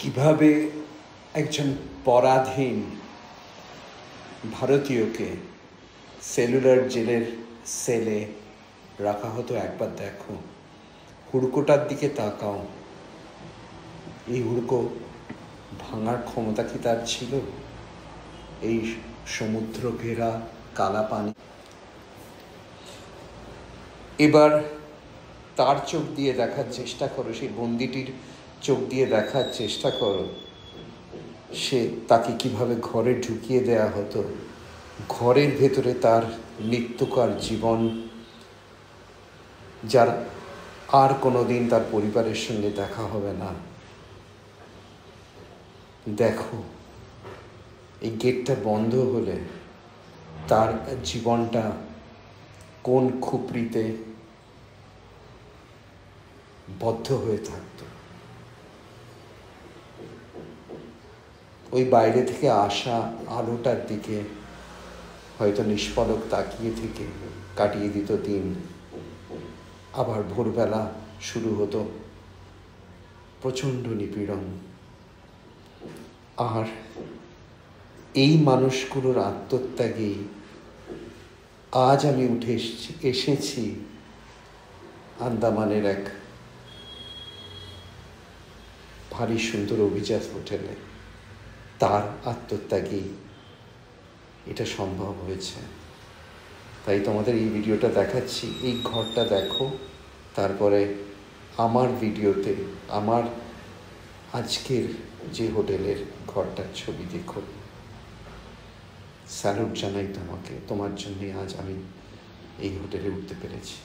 কিভাবে একজন পরাধীন ভারতীয়কে সেলুলার জেলের সেলে রাখা হতো একবার দেখো। হুড়কোটার দিকে তাকাও। এই হুড়কো ভাঙার ক্ষমতা কি তার ছিল? এই সমুদ্র ঘেরা কালা পানি। এবার তার চোখ দিয়ে দেখার চেষ্টা করো, সেই বন্দিটির চোখ দিয়ে দেখার চেষ্টা করো তাকে কিভাবে ঘরে ঢুকিয়ে দেয়া হতো। ঘরের ভেতরে তার নিত্যকার জীবন, যার আর কোনোদিন তার পরিবারের সঙ্গে দেখা হবে না। দেখো, এই গেটটা বন্ধ হলে তার জীবনটা কোন খুপড়িতে বদ্ধ হয়ে থাকতো। ওই বাইরে থেকে আসা আলোটার দিকে হয়তো নিষ্পলক তাকিয়ে থেকে কাটিয়ে দিত দিন। আবার ভোরবেলা শুরু হতো প্রচণ্ড নিপীড়ন। আর এই মানুষগুলোর আত্মত্যাগেই আজ আমি উঠে এসেছি আন্দামানের এক ভারী সুন্দর অভিজাত হোটেলে। তার আত্মত্যাগেই এটা সম্ভব হয়েছে। তাই তোমাদের এই ভিডিওটা দেখাচ্ছি। এই ঘরটা দেখো, তারপরে আমার ভিডিওতে আমার আজকের যে হোটেলের ঘরটার ছবি দেখো। স্যালুট জানাই তোমাকে, তোমার জন্যে আজ আমি এই হোটেলে উঠতে পেরেছি।